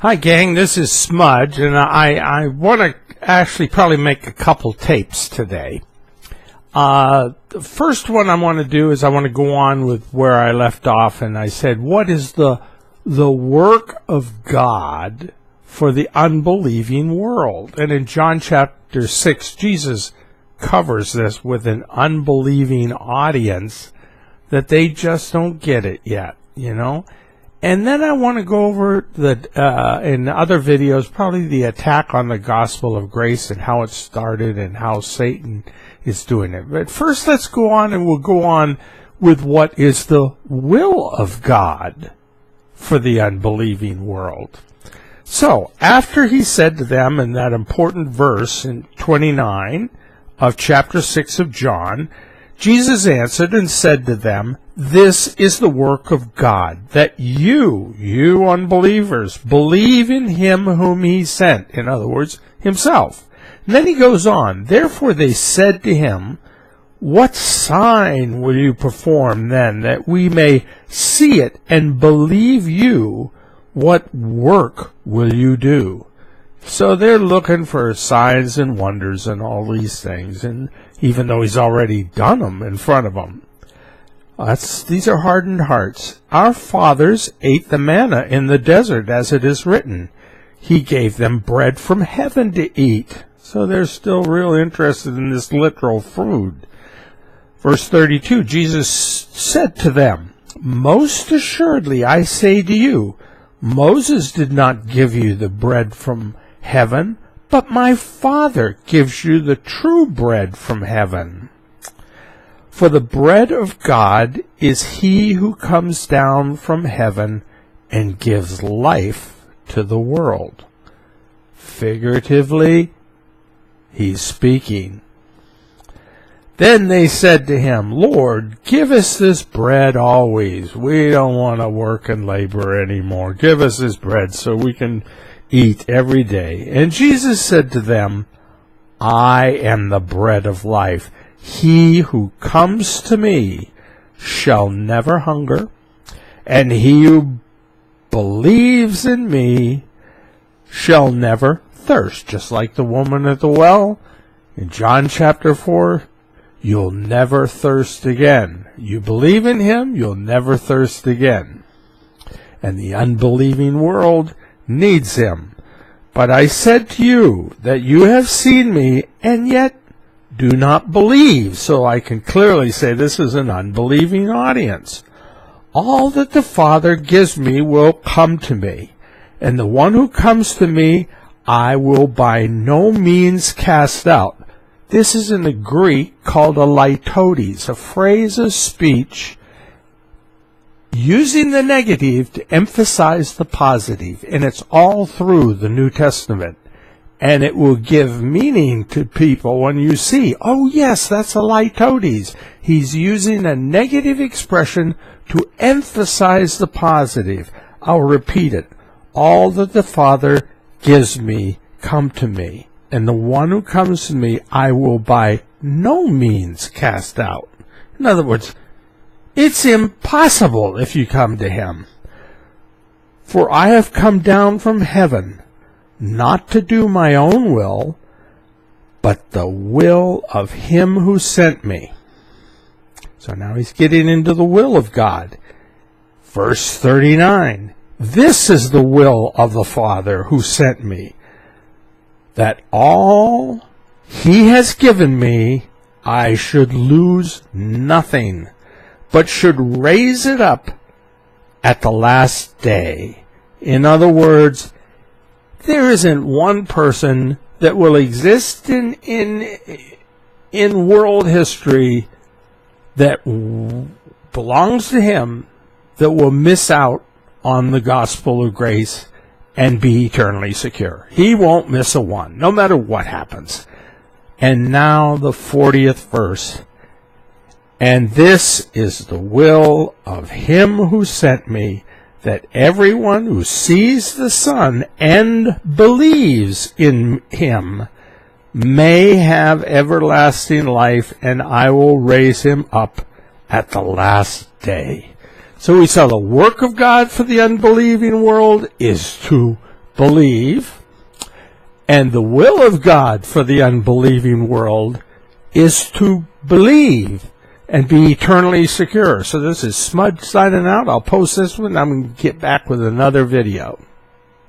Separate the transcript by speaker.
Speaker 1: Hi, gang. This is Smudge, and I want to actually probably make a couple tapes today. The first one I want to do is I want to go on with where I left off, and I said, what is the work of God for the unbelieving world? And in John chapter 6, Jesus covers this with an unbelieving audience that they just don't get it yet, you know? And then I want to go over in other videos, probably the attack on the gospel of grace and how it started and how Satan is doing it. But first, let's go on, and we'll go on with what is the will of God for the unbelieving world. So, after he said to them in that important verse in 29 of chapter 6 of John, Jesus answered and said to them, "This is the work of God, that you unbelievers, believe in him whom he sent." In other words, himself. And then he goes on, "Therefore they said to him, 'What sign will you perform then, that we may see it and believe you? What work will you do?'" So they're looking for signs and wonders and all these things, and even though he's already done them in front of them. These are hardened hearts. "Our fathers ate the manna in the desert, as it is written. He gave them bread from heaven to eat." So they're still real interested in this literal food. Verse 32, Jesus said to them, "Most assuredly I say to you, Moses did not give you the bread from heaven, but my Father gives you the true bread from heaven. For the bread of God is he who comes down from heaven and gives life to the world." Figuratively, he's speaking. Then they said to him, "Lord, give us this bread always. We don't want to work and labor anymore. Give us this bread so we can eat every day." And Jesus said to them, "I am the bread of life. He who comes to me shall never hunger, and he who believes in me shall never thirst." Just like the woman at the well in John chapter 4, you'll never thirst again. You believe in him, you'll never thirst again. And the unbelieving world needs him. "But I said to you that you have seen me, and yet do not believe." So I can clearly say this is an unbelieving audience. "All that the Father gives me will come to me, and the one who comes to me I will by no means cast out." This is in the Greek called a litotes, a phrase of speech using the negative to emphasize the positive, and it's all through the New Testament. And it will give meaning to people when you see, oh yes, that's a litotes. He's using a negative expression to emphasize the positive. I'll repeat it. "All that the Father gives me come to me, and the one who comes to me I will by no means cast out." In other words, it's impossible if you come to him. "For I have come down from heaven, not to do my own will, but the will of him who sent me." So now he's getting into the will of God. Verse 39, "This is the will of the Father who sent me, that all he has given me I should lose nothing, but should raise it up at the last day." In other words, there isn't one person that will exist in world history that belongs to him that will miss out on the gospel of grace and be eternally secure. He won't miss a one, no matter what happens. And now the 40th verse. "And this is the will of him who sent me, that everyone who sees the Son and believes in him may have everlasting life, and I will raise him up at the last day." So we saw the work of God for the unbelieving world is to believe, and the will of God for the unbelieving world is to believe and be eternally secure. So this is Smudge signing out. I'll post this one. I'm going to get back with another video.